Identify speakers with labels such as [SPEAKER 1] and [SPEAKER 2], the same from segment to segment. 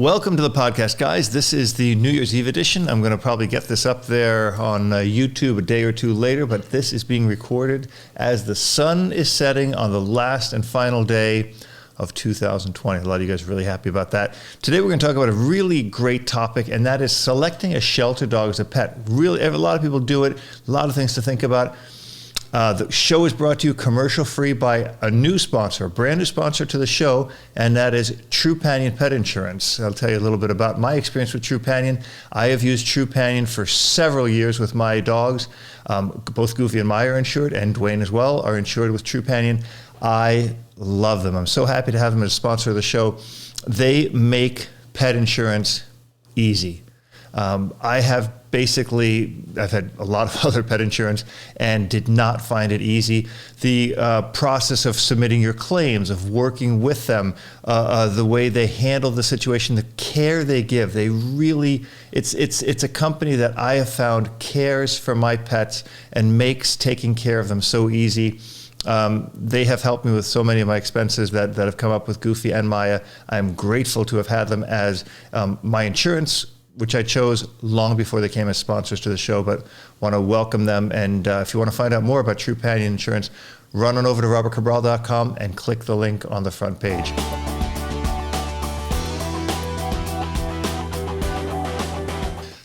[SPEAKER 1] Welcome to the podcast, guys. This is the New Year's Eve edition. I'm going to probably get this up there on YouTube a day or two later, but this is being recorded as the sun is setting on the last and final day of 2020. A lot of you guys are really happy about that. Today we're going to talk about a really great topic, and that is selecting a shelter dog as a pet. Really, a lot of people do it. A lot of things to think about. The show is brought to you commercial-free by a new sponsor, a brand new sponsor to the show, and that is TRUPANION Pet Insurance. I'll tell you a little bit about my experience with TRUPANION. I have used TRUPANION for several years with my dogs. Both Goofy and Maya are insured, and Dwayne as well are insured with TRUPANION. I love them. I'm so happy to have them as a sponsor of the show. They make pet insurance easy. I've had a lot of other pet insurance and did not find it easy. The process of submitting your claims, of working with them, the way they handle the situation, the care they give, it's a company that I have found cares for my pets and makes taking care of them so easy. They have helped me with so many of my expenses that have come up with Goofy and Maya. I'm grateful to have had them as my insurance, which I chose long before they came as sponsors to the show, but want to welcome them. And if you want to find out more about TRUPANION Insurance, run on over to robertcabral.com and click the link on the front page.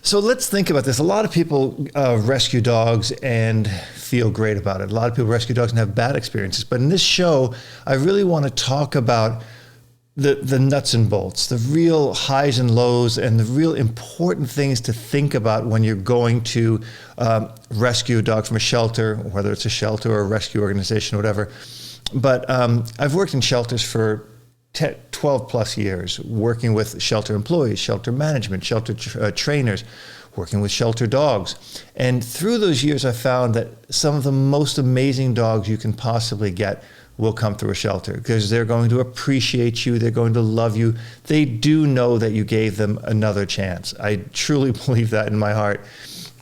[SPEAKER 1] So let's think about this. A lot of people rescue dogs and feel great about it. A lot of people rescue dogs and have bad experiences. But in this show, I really want to talk about the nuts and bolts, the real highs and lows, and the real important things to think about when you're going to rescue a dog from a shelter, whether it's a shelter or a rescue organization or whatever. But I've worked in shelters for 12 plus years, working with shelter employees, shelter management, shelter trainers, working with shelter dogs. And through those years, I found that some of the most amazing dogs you can possibly get will come through a shelter because they're going to appreciate you. They're going to love you. They do know that you gave them another chance. I truly believe that in my heart,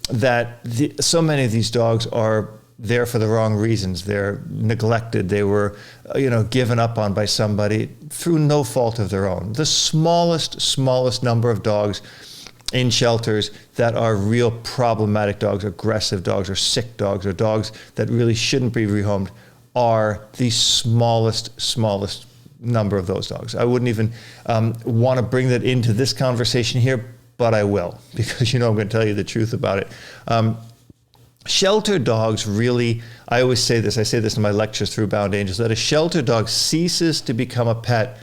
[SPEAKER 1] that so many of these dogs are there for the wrong reasons. They're neglected. They were, given up on by somebody through no fault of their own. The smallest number of dogs in shelters that are real problematic dogs, aggressive dogs, or sick dogs, or dogs that really shouldn't be rehomed are the smallest number of those dogs. I wouldn't even want to bring that into this conversation here, but I will, because I'm going to tell you the truth about it. Shelter dogs really, I always say this, I say this in my lectures through Bound Angels, that a shelter dog ceases to become a pet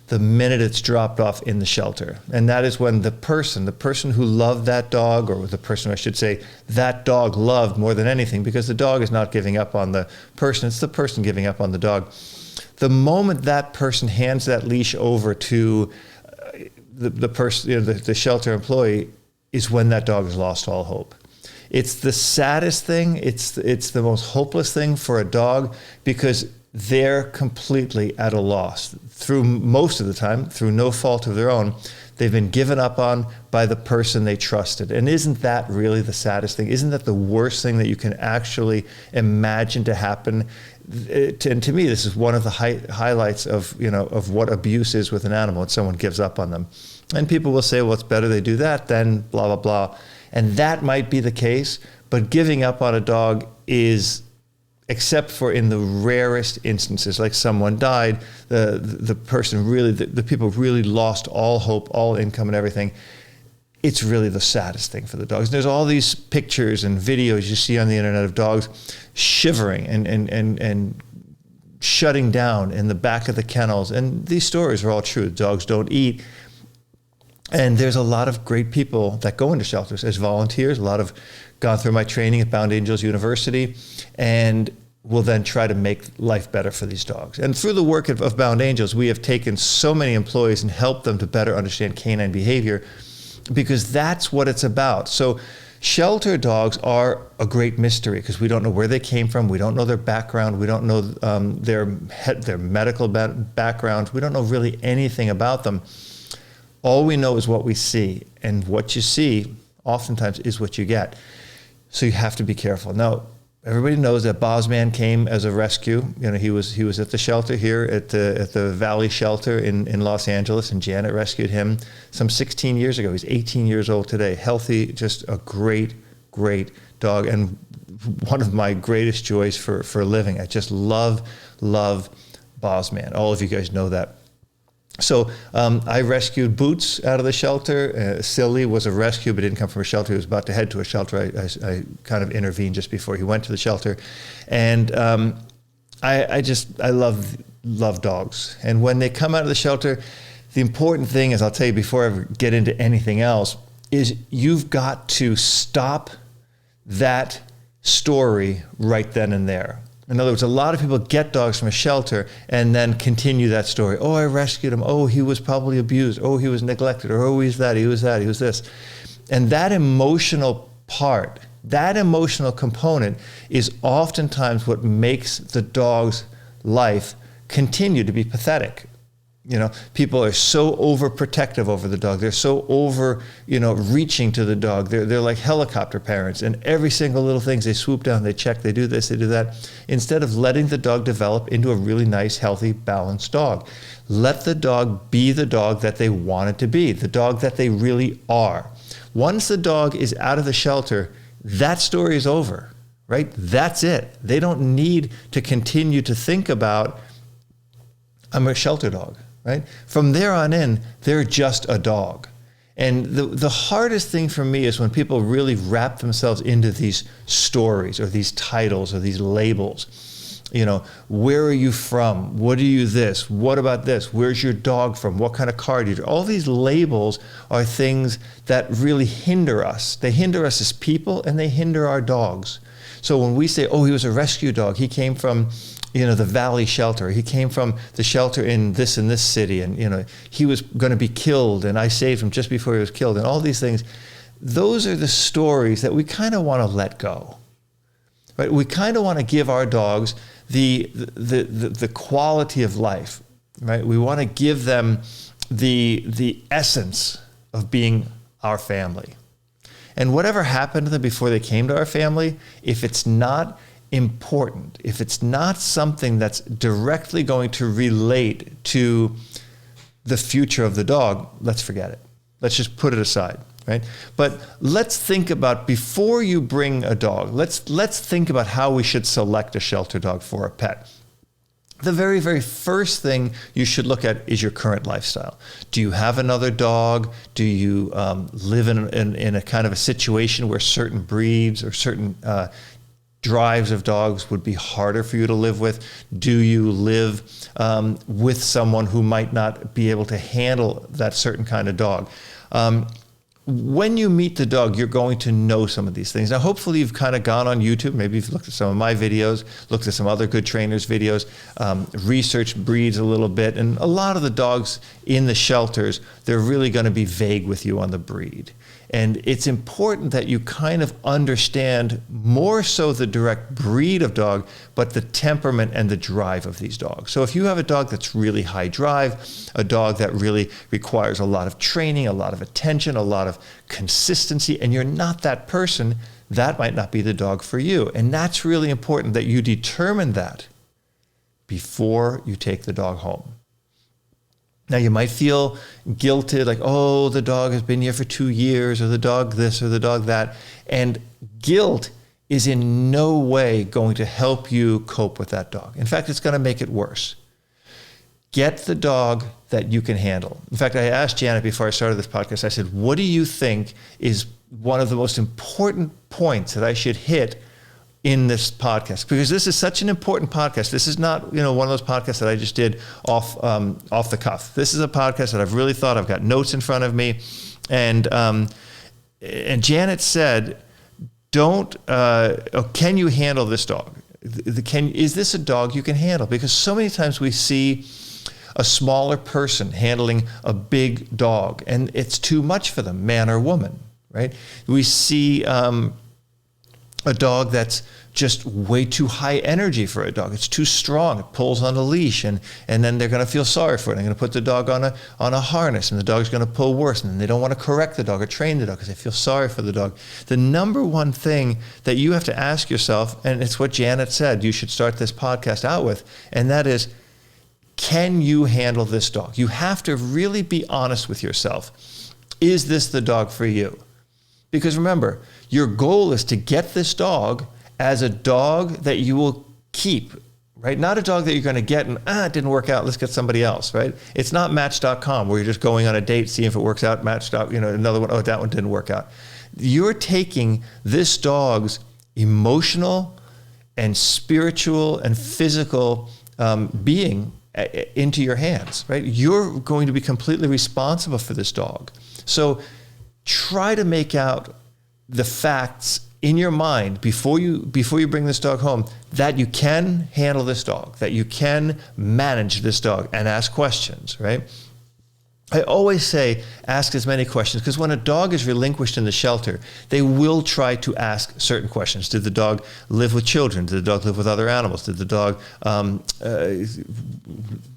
[SPEAKER 1] the minute it's dropped off in the shelter. And that is when the person who loved that dog, or the person, I should say, that dog loved more than anything, because the dog is not giving up on the person, it's the person giving up on the dog. The moment that person hands that leash over to the person, the shelter employee, is when that dog has lost all hope. It's the saddest thing, it's the most hopeless thing for a dog, because they're completely at a loss. Through most of the time, through no fault of their own, they've been given up on by the person they trusted. And isn't that really the saddest thing? Isn't that the worst thing that you can actually imagine to happen? And to me, this is one of the highlights of what abuse is with an animal, and someone gives up on them. And people will say, well, it's better they do that than blah, blah, blah. And that might be the case, but giving up on a dog is, except for in the rarest instances, like someone died, the person really, the people really lost all hope, all income and everything. It's really the saddest thing for the dogs. And there's all these pictures and videos you see on the internet of dogs shivering and shutting down in the back of the kennels. And these stories are all true. Dogs don't eat. And there's a lot of great people that go into shelters as volunteers. A lot have gone through my training at Bound Angels University and will then try to make life better for these dogs. And through the work of Bound Angels, we have taken so many employees and helped them to better understand canine behavior, because that's what it's about. So shelter dogs are a great mystery, because we don't know where they came from. We don't know their background. We don't know their medical background. We don't know really anything about them. All we know is what we see, and what you see oftentimes is what you get. So you have to be careful. Now, everybody knows that Bosman came as a rescue. You know, he was at the shelter here at the Valley Shelter in Los Angeles, and Janet rescued him some 16 years ago. He's 18 years old today, healthy, just a great dog, and one of my greatest joys for living. I just love Bosman. All of you guys know that. So I rescued Boots out of the shelter. Silly was a rescue, but didn't come from a shelter. He was about to head to a shelter. I kind of intervened just before he went to the shelter. And I love dogs. And when they come out of the shelter, the important thing is, I'll tell you before I ever get into anything else, is you've got to stop that story right then and there. In other words, a lot of people get dogs from a shelter and then continue that story. Oh, I rescued him. Oh, he was probably abused. Oh, he was neglected. Or oh, he's that, he was this. And that emotional part, that emotional component is oftentimes what makes the dog's life continue to be pathetic. You know, people are so overprotective over the dog. They're so reaching to the dog. They're like helicopter parents, and every single little thing, they swoop down, they check, they do this, they do that, instead of letting the dog develop into a really nice, healthy, balanced dog. Let the dog be the dog that they want it to be, the dog that they really are. Once the dog is out of the shelter, that story is over, right? That's it. They don't need to continue to think about, I'm a shelter dog. Right? From there on in, they're just a dog. And the hardest thing for me is when people really wrap themselves into these stories or these titles or these labels. You know, where are you from? What are you this? What about this? Where's your dog from? What kind of car do you drive? All these labels are things that really hinder us. They hinder us as people, and they hinder our dogs. So when we say, oh, he was a rescue dog, he came from the Valley Shelter. He came from the shelter in this and this city, and he was going to be killed, and I saved him just before he was killed, and all these things. Those are the stories that we kind of want to let go, right? We kind of want to give our dogs the quality of life, right? We want to give them the essence of being our family. And whatever happened to them before they came to our family, if it's not important, if it's not something that's directly going to relate to the future of the dog, let's forget it. Let's just put it aside, right? But let's think about, before you bring a dog, let's think about how we should select a shelter dog for a pet. The very, very first thing you should look at is your current lifestyle. Do you have another dog? Do you live in a kind of a situation where certain breeds or certain drives of dogs would be harder for you to live with? Do you live with someone who might not be able to handle that certain kind of dog? When you meet the dog, you're going to know some of these things. Now, hopefully you've kind of gone on YouTube. Maybe you've looked at some of my videos, looked at some other good trainers' videos, researched breeds a little bit. And a lot of the dogs in the shelters, they're really going to be vague with you on the breed. And it's important that you kind of understand more so the direct breed of dog, but the temperament and the drive of these dogs. So if you have a dog that's really high drive, a dog that really requires a lot of training, a lot of attention, a lot of consistency, and you're not that person, that might not be the dog for you. And that's really important that you determine that before you take the dog home. Now, you might feel guilted, like, oh, the dog has been here for 2 years, or the dog this, or the dog that. And guilt is in no way going to help you cope with that dog. In fact, it's going to make it worse. Get the dog that you can handle. In fact, I asked Janet before I started this podcast, I said, what do you think is one of the most important points that I should hit in this podcast? Because this is such an important podcast. This is not, one of those podcasts that I just did off the cuff. This is a podcast that I've really thought. I've got notes in front of me, and Janet said, can you handle this dog? Is this a dog you can handle? Because so many times we see a smaller person handling a big dog, and it's too much for them, man or woman, right? We see a dog that's just way too high energy for a dog. It's too strong. It pulls on a leash, and then they're going to feel sorry for it. They're going to put the dog on a harness, and the dog's going to pull worse, and then they don't want to correct the dog or train the dog because they feel sorry for the dog. The number one thing that you have to ask yourself, and it's what Janet said you should start this podcast out with, and that is, can you handle this dog? You have to really be honest with yourself. Is this the dog for you? Because remember, your goal is to get this dog as a dog that you will keep, right? Not a dog that you're going to get and, it didn't work out, let's get somebody else, right? It's not Match.com where you're just going on a date, seeing if it works out, another one, that one didn't work out. You're taking this dog's emotional and spiritual and physical being into your hands, right? You're going to be completely responsible for this dog. So try to make out the facts in your mind before you bring this dog home that you can handle this dog, that you can manage this dog, and ask questions, right? I always say ask as many questions because when a dog is relinquished in the shelter, they will try to ask certain questions. Did the dog live with children? Did the dog live with other animals? Did the dog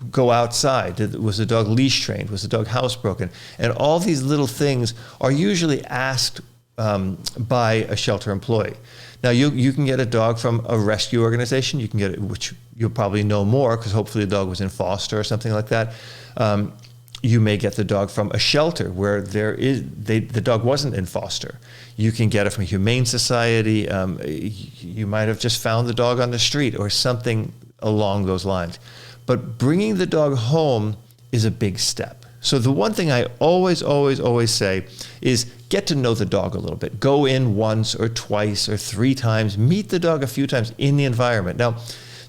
[SPEAKER 1] go outside? Was the dog leash trained? Was the dog housebroken? And all these little things are usually asked by a shelter employee. Now you can get a dog from a rescue organization. You can get it, which you'll probably know more because hopefully the dog was in foster or something like that. You may get the dog from a shelter where the dog wasn't in foster. You can get it from a humane society. You might have just found the dog on the street or something along those lines. But bringing the dog home is a big step. So the one thing I always say is get to know the dog a little bit. Go in once or twice or 3 times. Meet the dog a few times in the environment. Now,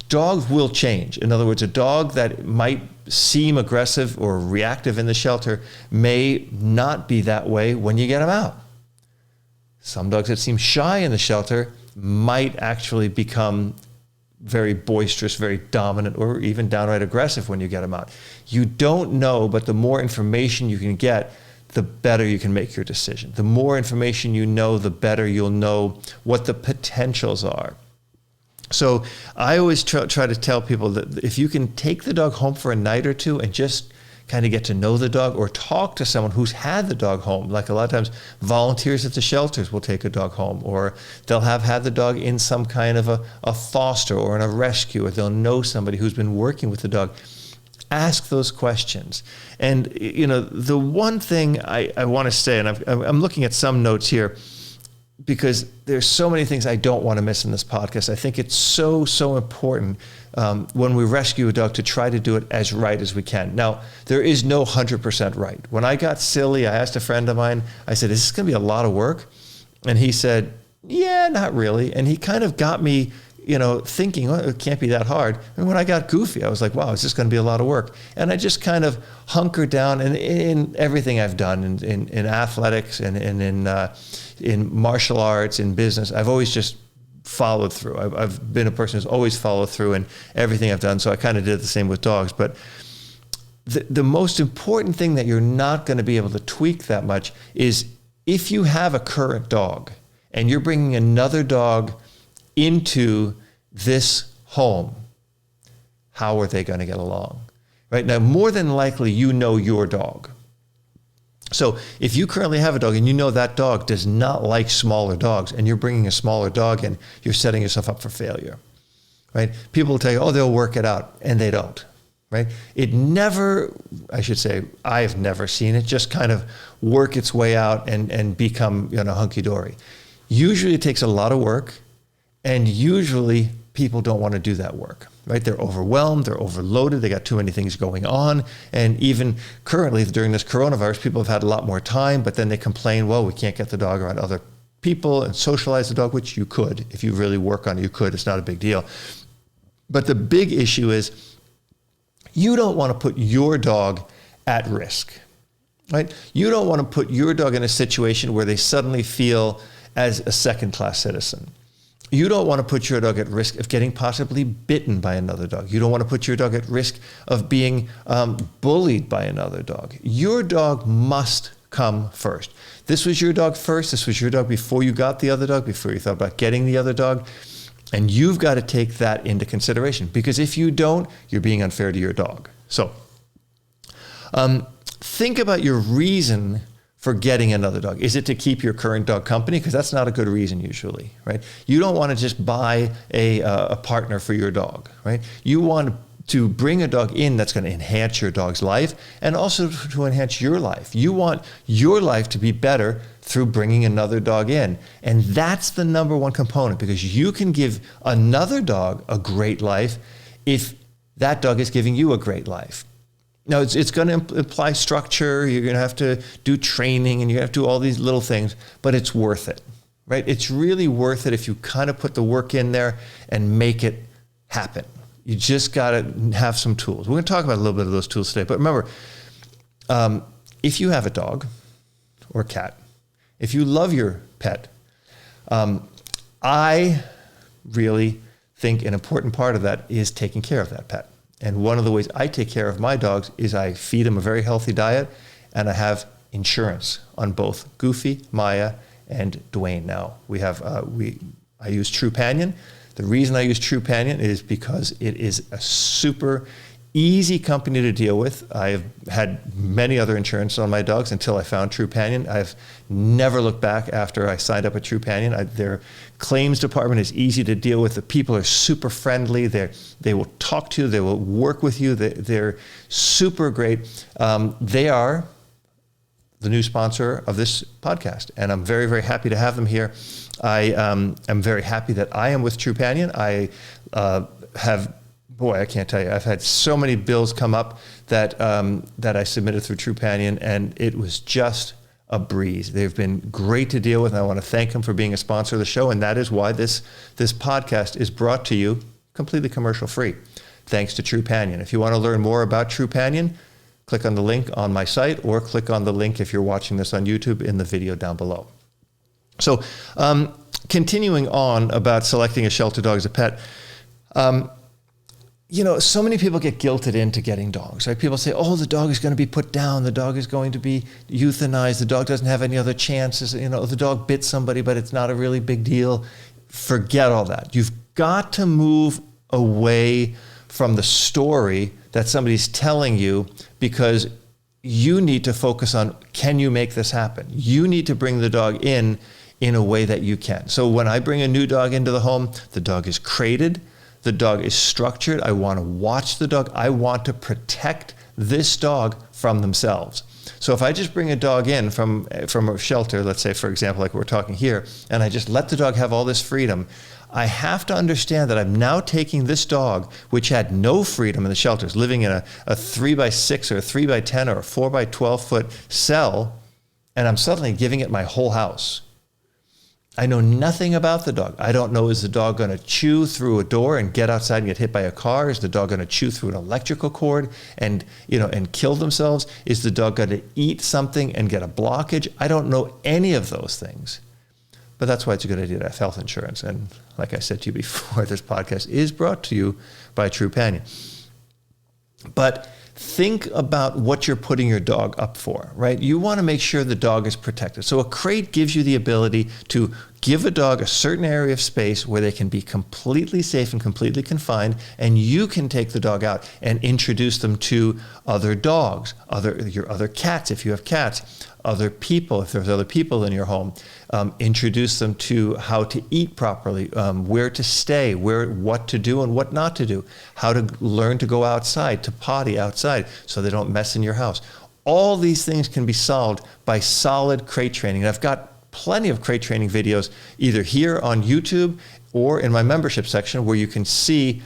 [SPEAKER 1] dogs will change. In other words, a dog that might seem aggressive or reactive in the shelter may not be that way when you get them out. Some dogs that seem shy in the shelter might actually become very boisterous, very dominant, or even downright aggressive when you get them out. You don't know, but the more information you can get, the better you can make your decision. The more information you know, the better you'll know what the potentials are. So I always try to tell people that if you can take the dog home for a night or two and just kind of get to know the dog or talk to someone who's had the dog home, like a lot of times volunteers at the shelters will take a dog home, or they'll have had the dog in some kind of a foster or in a rescue, or they'll know somebody who's been working with the dog. Ask those questions. And the one thing I want to say, and I'm looking at some notes here, because there's so many things I don't want to miss in this podcast. I think it's so important when we rescue a dog to try to do it as right as we can. Now, there is no 100% right. When I got silly, I asked a friend of mine, I said, is this going to be a lot of work? And he said, yeah, not really. And he kind of got me thinking, well, it can't be that hard. And when I got goofy, I was like, wow, is this going to be a lot of work? And I just kind of hunkered down, and in everything I've done, in athletics and in martial arts, in business, I've always just followed through. I've been a person who's always followed through in everything I've done, so I kind of did the same with dogs. But the most important thing that you're not going to be able to tweak that much is if you have a current dog and you're bringing another dog into this home, how are they going to get along? Right now, more than likely, your dog. So if you currently have a dog and you know that dog does not like smaller dogs, and you're bringing a smaller dog in, you're setting yourself up for failure, right? People will tell you, oh, they'll work it out, and they don't, right? I've never seen it just kind of work its way out and become, hunky-dory. Usually it takes a lot of work, and usually people don't want to do that work, right? They're overwhelmed, they're overloaded, they got too many things going on. And even currently during this coronavirus, people have had a lot more time, but then they complain, well, we can't get the dog around other people and socialize the dog, which you could. If you really work on it, you could. It's not a big deal. But the big issue is you don't want to put your dog at risk, right? You don't want to put your dog in a situation where they suddenly feel as a second-class citizen. You don't want to put your dog at risk of getting possibly bitten by another dog. You don't want to put your dog at risk of being bullied by another dog. Your dog must come first. This was your dog first. This was your dog before you got the other dog, before you thought about getting the other dog. And you've got to take that into consideration, because if you don't, you're being unfair to your dog. So think about your reason for getting another dog. Is it to keep your current dog company? Because that's not a good reason usually, right? You don't want to just buy a partner for your dog, right? You want to bring a dog in that's going to enhance your dog's life and also to enhance your life. You want your life to be better through bringing another dog in. And that's the number one component, because you can give another dog a great life if that dog is giving you a great life. Now, it's going to imply structure. You're going to have to do training, and you're going to have to do all these little things, but it's worth it, right? It's really worth it if you kind of put the work in there and make it happen. You just got to have some tools. We're going to talk about a little bit of those tools today. But remember, if you have a dog or a cat, if you love your pet, I really think an important part of that is taking care of that pet. And one of the ways I take care of my dogs is I feed them a very healthy diet, and I have insurance on both Goofy, Maya, and Dwayne now. I use TRUPANION. The reason I use TRUPANION is because it is a super easy company to deal with. I've had many other insurance on my dogs until I found TRUPANION. I've never looked back after I signed up at TRUPANION. Their claims department is easy to deal with. The people are super friendly. They will talk to you. They will work with you. They're super great. They are the new sponsor of this podcast, and I'm very, very happy to have them here. I am very happy that I am with TRUPANION. I I can't tell you, I've had so many bills come up that I submitted through TRUPANION, and it was just a breeze. They've been great to deal with, and I want to thank them for being a sponsor of the show, and that is why this podcast is brought to you completely commercial free, thanks to TRUPANION. If you want to learn more about TRUPANION, click on the link on my site, or click on the link if you're watching this on YouTube in the video down below. So continuing on about selecting a shelter dog as a pet, so many people get guilted into getting dogs, right? People say, oh, the dog is going to be put down. The dog is going to be euthanized. The dog doesn't have any other chances. The dog bit somebody, but it's not a really big deal. Forget all that. You've got to move away from the story that somebody's telling you, because you need to focus on, can you make this happen? You need to bring the dog in a way that you can. So when I bring a new dog into the home, the dog is crated. The dog is structured. I want to watch the dog. I want to protect this dog from themselves. So if I just bring a dog in from a shelter, let's say, for example, like we're talking here, and I just let the dog have all this freedom, I have to understand that I'm now taking this dog, which had no freedom in the shelters, living in a 3x6 or a 3x10 or a 4x12 foot cell, and I'm suddenly giving it my whole house. I know nothing about the dog. I don't know, is the dog going to chew through a door and get outside and get hit by a car? Is the dog going to chew through an electrical cord and kill themselves? Is the dog going to eat something and get a blockage? I don't know any of those things. But that's why it's a good idea to have health insurance. And like I said to you before, this podcast is brought to you by TRUPANION. But think about what you're putting your dog up for, right? You want to make sure the dog is protected. So a crate gives you the ability to give a dog a certain area of space where they can be completely safe and completely confined, and you can take the dog out and introduce them to other dogs, your other cats if you have cats, other people if there's other people in your home. Introduce them to how to eat properly, where to stay, what to do and what not to do, how to learn to go outside, to potty outside so they don't mess in your house. All these things can be solved by solid crate training. And I've got plenty of crate training videos either here on YouTube or in my membership section, where you can see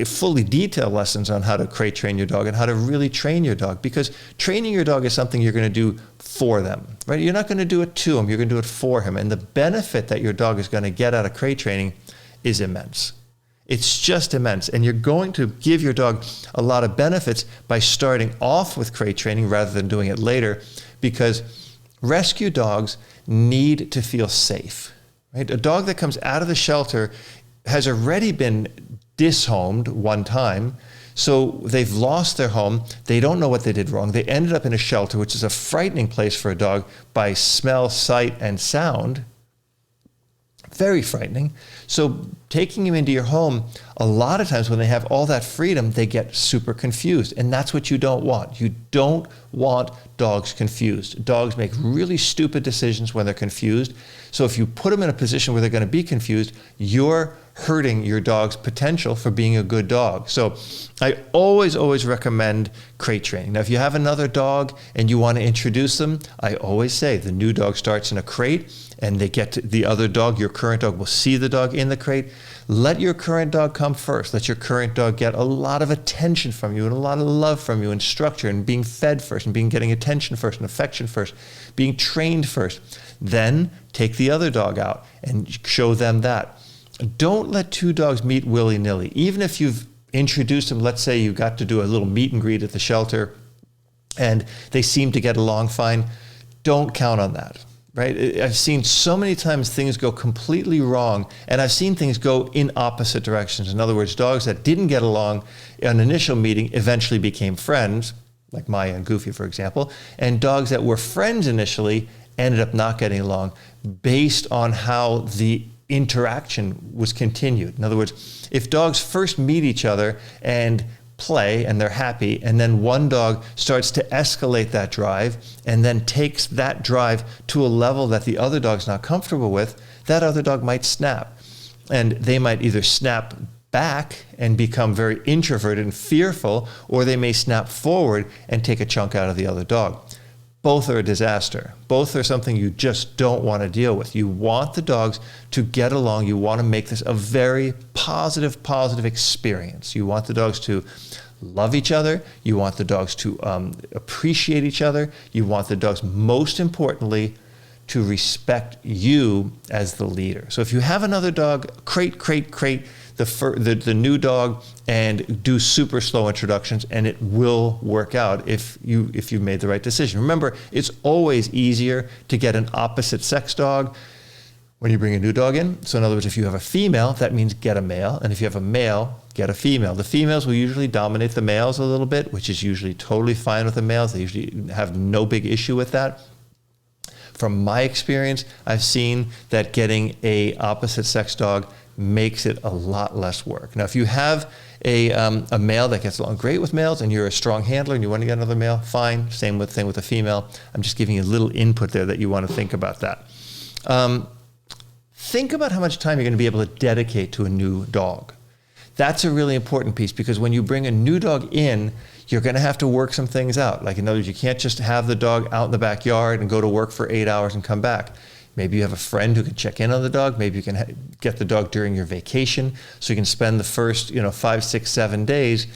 [SPEAKER 1] fully detailed lessons on how to crate train your dog and how to really train your dog, because training your dog is something you're going to do for them, right? You're not going to do it to him, you're going to do it for him. And the benefit that your dog is going to get out of crate training is immense. It's just immense. And you're going to give your dog a lot of benefits by starting off with crate training rather than doing it later, because rescue dogs need to feel safe, right? A dog that comes out of the shelter has already been dishomed one time, So they've lost their home. They don't know what they did wrong. They ended up in a shelter, which is a frightening place for a dog by smell, sight, and sound. Very frightening. So taking him into your home, a lot of times when they have all that freedom, they get super confused. And that's what you don't want. You don't want dogs confused. Dogs make really stupid decisions when they're confused. So if you put them in a position where they're going to be confused, you're hurting your dog's potential for being a good dog. So I always recommend crate training. Now, if you have another dog and you want to introduce them, I always say the new dog starts in a crate and they get to the other dog. Your current dog will see the dog in the crate. Let your current dog come first. Let your current dog get a lot of attention from you and a lot of love from you and structure and being fed first and getting attention first and affection first, being trained first. Then take the other dog out and show them that. Don't let two dogs meet willy-nilly. Even if you've introduced them, let's say you got to do a little meet and greet at the shelter and they seem to get along fine, don't count on that, right? I've seen so many times things go completely wrong, and I've seen things go in opposite directions. In other words, dogs that didn't get along in an initial meeting eventually became friends, like Maya and Goofy, for example, and dogs that were friends initially ended up not getting along based on how the interaction was continued. In other words, if dogs first meet each other and play and they're happy, and then one dog starts to escalate that drive and then takes that drive to a level that the other dog's not comfortable with, that other dog might snap. And they might either snap back and become very introverted and fearful, or they may snap forward and take a chunk out of the other dog. Both are a disaster. Both are something you just don't want to deal with. You want the dogs to get along. You want to make this a very positive experience. You want the dogs to love each other. You want the dogs to appreciate each other. You want the dogs, most importantly, to respect you as the leader. So if you have another dog, crate the new dog and do super slow introductions, and it will work out if you made the right decision. Remember, it's always easier to get an opposite sex dog when you bring a new dog in. So in other words, if you have a female, that means get a male. And if you have a male, get a female. The females will usually dominate the males a little bit, which is usually totally fine with the males. They usually have no big issue with that. From my experience, I've seen that getting a opposite sex dog makes it a lot less work. Now, if you have a male that gets along great with males and you're a strong handler and you want to get another male, fine. Same thing with a female. I'm just giving you a little input there that you want to think about that. Think about how much time you're going to be able to dedicate to a new dog. That's a really important piece, because when you bring a new dog in, you're going to have to work some things out. Like, in other words, you can't just have the dog out in the backyard and go to work for 8 hours and come back. Maybe you have a friend who can check in on the dog. Maybe you can get the dog during your vacation, so you can spend the first 5, 6, 7 days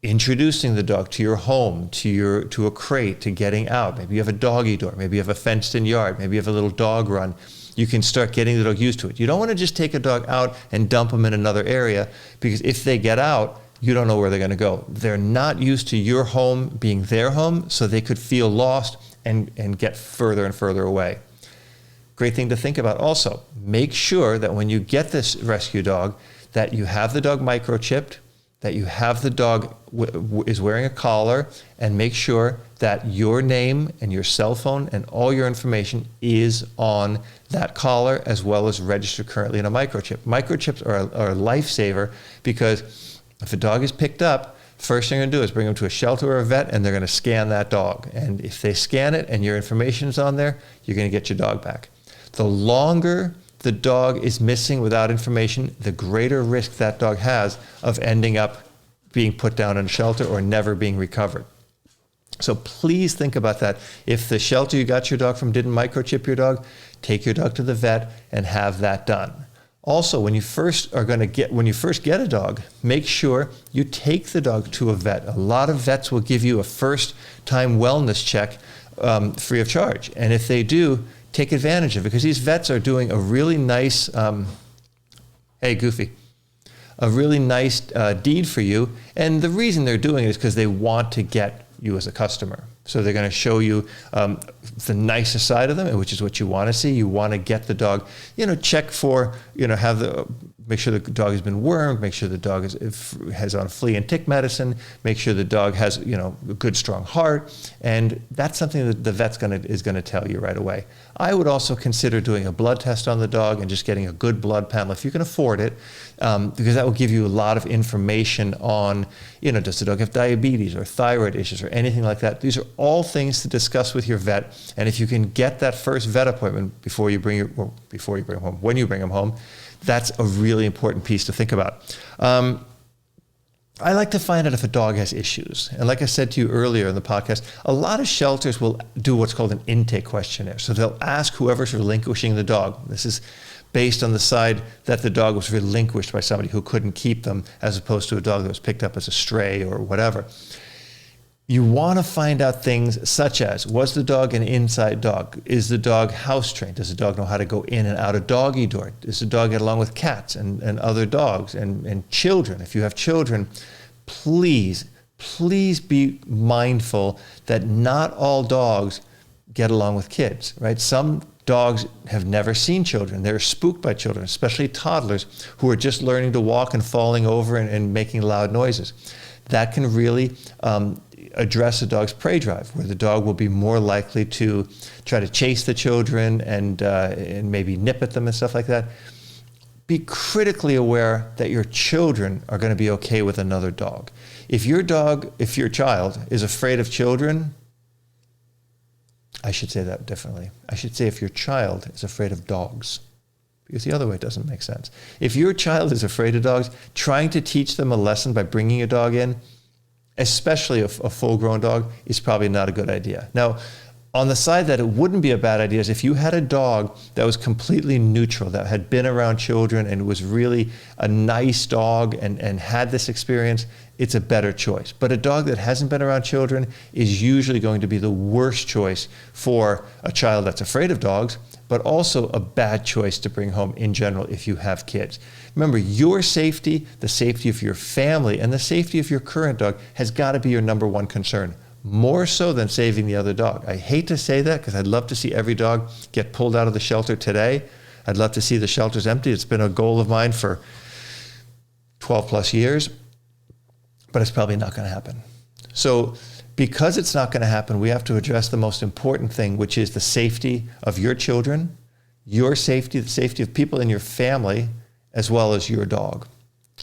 [SPEAKER 1] introducing the dog to your home, to a crate, to getting out. Maybe you have a doggy door. Maybe you have a fenced-in yard. Maybe you have a little dog run. You can start getting the dog used to it. You don't want to just take a dog out and dump them in another area, because if they get out, you don't know where they're going to go. They're not used to your home being their home, so they could feel lost and get further and further away. Great thing to think about also. Make sure that when you get this rescue dog, that you have the dog microchipped, that you have the dog is wearing a collar, and make sure that your name and your cell phone and all your information is on that collar, as well as registered currently in a microchip. Microchips are a lifesaver, because if a dog is picked up, first thing they're going to do is bring them to a shelter or a vet, and they're going to scan that dog. And if they scan it and your information is on there, you're going to get your dog back. The longer the dog is missing without information, the greater risk that dog has of ending up being put down in a shelter or never being recovered. So please think about that. If the shelter you got your dog from didn't microchip your dog, take your dog to the vet and have that done. Also, when you first get a dog, make sure you take the dog to a vet. A lot of vets will give you a first-time wellness check free of charge. And if they do, take advantage of it, because these vets are doing a really nice, hey, Goofy, a really nice deed for you. And the reason they're doing it is because they want to get you as a customer. So they're going to show you the nicer side of them, which is what you want to see. You want to get the dog, check for, Make sure the dog has been wormed. Make sure the dog has on flea and tick medicine. Make sure the dog has, a good, strong heart. And that's something that the vet's is going to tell you right away. I would also consider doing a blood test on the dog and just getting a good blood panel if you can afford it, because that will give you a lot of information on, does the dog have diabetes or thyroid issues or anything like that. These are all things to discuss with your vet. And if you can get that first vet appointment when you bring him home, that's a really important piece to think about. I like to find out if a dog has issues. And like I said to you earlier in the podcast, a lot of shelters will do what's called an intake questionnaire. So they'll ask whoever's relinquishing the dog. This is based on the side that the dog was relinquished by somebody who couldn't keep them, as opposed to a dog that was picked up as a stray or whatever. You want to find out things such as, was the dog an inside dog? Is the dog house trained? Does the dog know how to go in and out of doggy door? Does the dog get along with cats and other dogs and children? If you have children, please be mindful that not all dogs get along with kids, right? Some dogs have never seen children. They're spooked by children, especially toddlers who are just learning to walk and falling over and making loud noises. That can really address a dog's prey drive, where the dog will be more likely to try to chase the children and maybe nip at them and stuff like that. Be critically aware that your children are going to be okay with another dog. If your child is afraid of children, I should say that differently. I should say if your child is afraid of dogs, because the other way doesn't make sense. If your child is afraid of dogs, trying to teach them a lesson by bringing a dog in, especially a full-grown dog, is probably not a good idea. Now, on the side that it wouldn't be a bad idea is if you had a dog that was completely neutral, that had been around children and was really a nice dog and had this experience, it's a better choice. But a dog that hasn't been around children is usually going to be the worst choice for a child that's afraid of dogs, but also a bad choice to bring home in general if you have kids. Remember, your safety, the safety of your family, and the safety of your current dog has got to be your number one concern, more so than saving the other dog. I hate to say that because I'd love to see every dog get pulled out of the shelter today. I'd love to see the shelters empty. It's been a goal of mine for 12 plus years, but it's probably not going to happen. So because it's not going to happen, we have to address the most important thing, which is the safety of your children, your safety, the safety of people in your family, as well as your dog.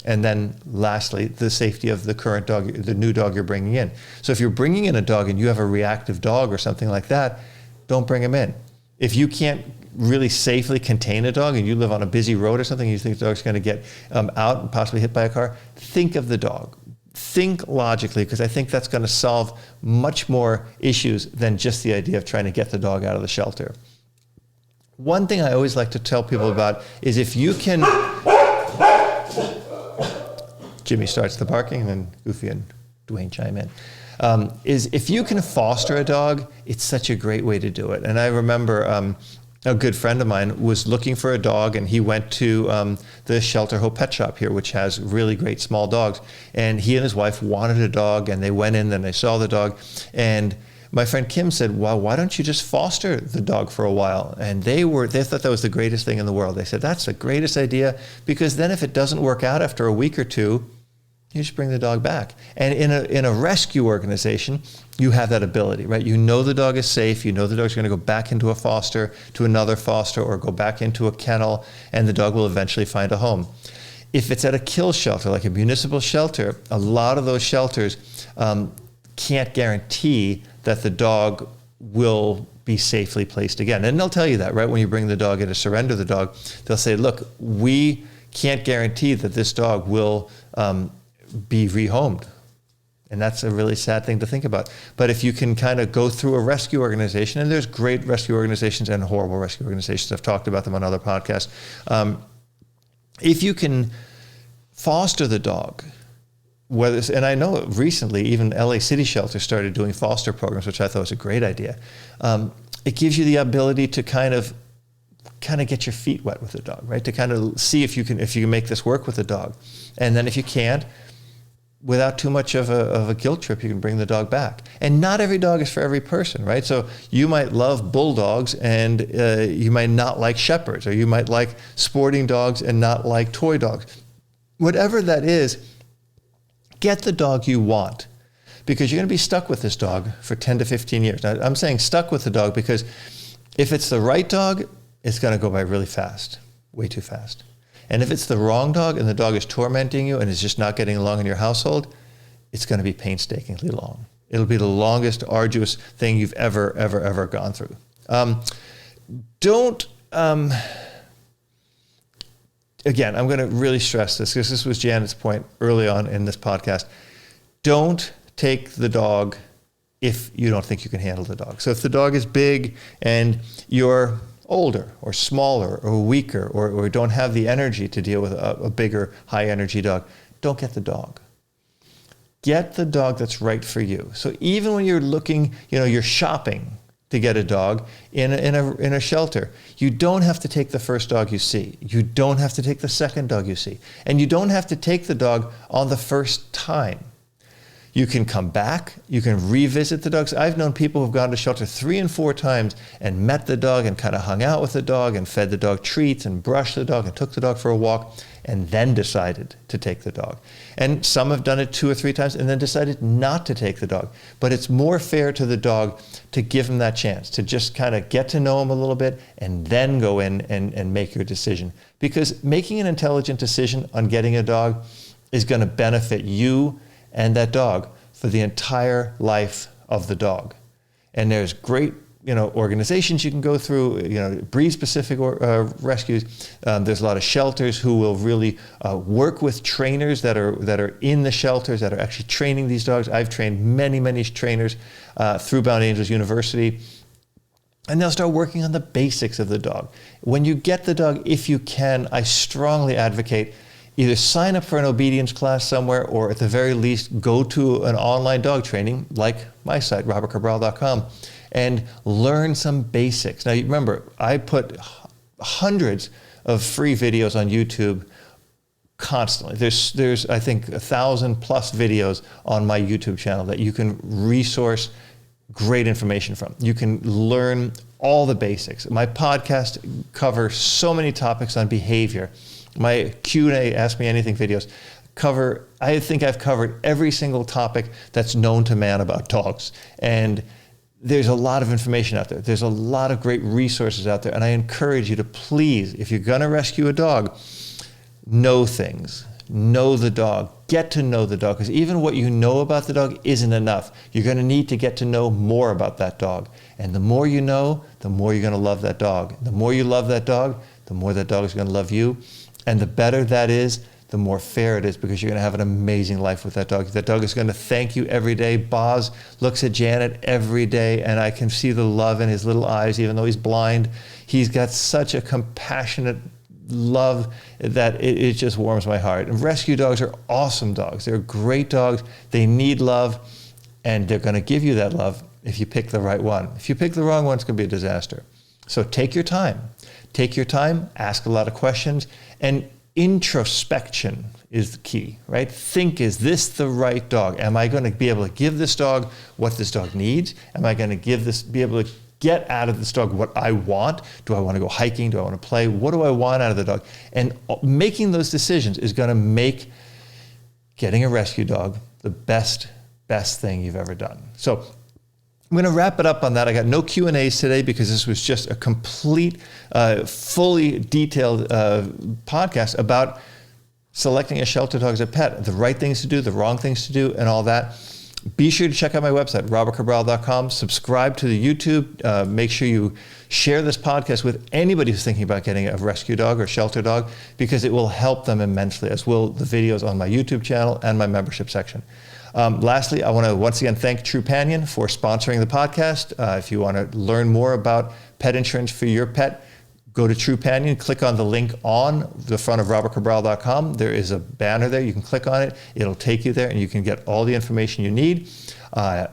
[SPEAKER 1] And then lastly, the safety of the current dog, the new dog you're bringing in. So if you're bringing in a dog and you have a reactive dog or something like that, don't bring him in. If you can't really safely contain a dog and you live on a busy road or something, and you think the dog's going to get out and possibly hit by a car, think of the dog. Think logically, because I think that's going to solve much more issues than just the idea of trying to get the dog out of the shelter. One thing I always like to tell people about is if you can... Jimmy starts the barking, and then Goofy and Dwayne chime in. Is if you can foster a dog, it's such a great way to do it. And I remember a good friend of mine was looking for a dog, and he went to the Shelter Hope Pet Shop here, which has really great small dogs. And he and his wife wanted a dog, and they went in and they saw the dog. And my friend Kim said, well, why don't you just foster the dog for a while? And they thought that was the greatest thing in the world. They said, that's the greatest idea, because then if it doesn't work out after a week or two, you just bring the dog back. And in a rescue organization, you have that ability, right? You know the dog is safe. You know the dog's going to go back into a foster, to another foster, or go back into a kennel, and the dog will eventually find a home. If it's at a kill shelter, like a municipal shelter, a lot of those shelters can't guarantee that the dog will be safely placed again. And they'll tell you that, right? When you bring the dog in to surrender the dog, they'll say, look, we can't guarantee that this dog will be rehomed. And that's a really sad thing to think about. But if you can kind of go through a rescue organization, and there's great rescue organizations and horrible rescue organizations, I've talked about them on other podcasts. If you can foster the dog, and I know recently even LA City Shelter started doing foster programs, which I thought was a great idea. It gives you the ability to kind of get your feet wet with the dog, right? To kind of see if you can make this work with the dog. And then if you can't, without too much of a guilt trip, you can bring the dog back. And not every dog is for every person, right? So you might love bulldogs and you might not like shepherds, or you might like sporting dogs and not like toy dogs. Whatever that is, get the dog you want, because you're going to be stuck with this dog for 10 to 15 years. Now, I'm saying stuck with the dog because if it's the right dog, it's going to go by really fast, way too fast. And if it's the wrong dog and the dog is tormenting you and is just not getting along in your household, it's going to be painstakingly long. It'll be the longest, arduous thing you've ever gone through. Again, I'm going to really stress this because this was Janet's point early on in this podcast. Don't take the dog if you don't think you can handle the dog. So if the dog is big and you're older or smaller or weaker or don't have the energy to deal with a bigger, high energy dog, don't get the dog. Get the dog that's right for you. So even when you're looking, you're shopping to get a dog in a shelter, you don't have to take the first dog you see. You don't have to take the second dog you see. And you don't have to take the dog on the first time. You can come back, you can revisit the dogs. I've known people who've gone to shelter 3 and 4 times and met the dog and kind of hung out with the dog and fed the dog treats and brushed the dog and took the dog for a walk and then decided to take the dog. And some have done it 2 or 3 times and then decided not to take the dog. But it's more fair to the dog to give him that chance, to just kind of get to know him a little bit and then go in and make your decision. Because making an intelligent decision on getting a dog is going to benefit you and that dog for the entire life of the dog. And there's great, organizations you can go through, breed-specific rescues. There's a lot of shelters who will really work with trainers that are in the shelters that are actually training these dogs. I've trained many trainers through Bound Angels University. And they'll start working on the basics of the dog. When you get the dog, if you can, I strongly advocate either sign up for an obedience class somewhere, or at the very least, go to an online dog training like my site, robertcabral.com, and learn some basics. Now, remember, I put hundreds of free videos on YouTube constantly. There's I think 1,000 plus videos on my YouTube channel that you can resource great information from. You can learn all the basics. My podcast covers so many topics on behavior. My Q&A Ask Me Anything videos I think I've covered every single topic that's known to man about dogs. And there's a lot of information out there. There's a lot of great resources out there. And I encourage you to please, if you're going to rescue a dog, know things. Know the dog. Get to know the dog. Because even what you know about the dog isn't enough. You're going to need to get to know more about that dog. And the more you know, the more you're going to love that dog. The more you love that dog, the more that dog is going to love you. And the better that is, the more fair it is, because you're going to have an amazing life with that dog. That dog is going to thank you every day. Boz looks at Janet every day, and I can see the love in his little eyes, even though he's blind. He's got such a compassionate love that it just warms my heart. And rescue dogs are awesome dogs. They're great dogs. They need love, and they're going to give you that love if you pick the right one. If you pick the wrong one, it's going to be a disaster. So take your time. Take your time, ask a lot of questions, and introspection is the key, right? Think, is this the right dog? Am I going to be able to give this dog what this dog needs? Am I going to be able to get out of this dog what I want? Do I want to go hiking? Do I want to play? What do I want out of the dog? And making those decisions is going to make getting a rescue dog the best thing you've ever done. So I'm going to wrap it up on that. I got no Q&As today because this was just a complete, fully detailed podcast about selecting a shelter dog as a pet, the right things to do, the wrong things to do, and all that. Be sure to check out my website, robertcabral.com. Subscribe to the YouTube. Make sure you share this podcast with anybody who's thinking about getting a rescue dog or shelter dog, because it will help them immensely, as will the videos on my YouTube channel and my membership section. Lastly, I want to once again thank TRUPANION for sponsoring the podcast. If you want to learn more about pet insurance for your pet, go to TRUPANION, click on the link on the front of robertcabral.com. There is a banner there. You can click on it. It'll take you there, and you can get all the information you need. I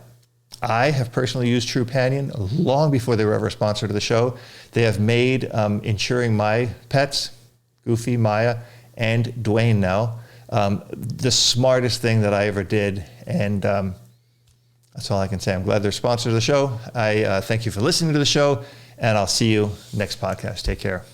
[SPEAKER 1] have personally used TRUPANION long before they were ever a sponsor to the show. They have made insuring my pets, Goofy, Maya, and Dwayne now, the smartest thing that I ever did. And that's all I can say. I'm glad they're sponsors of the show. I thank you for listening to the show, and I'll see you next podcast. Take care.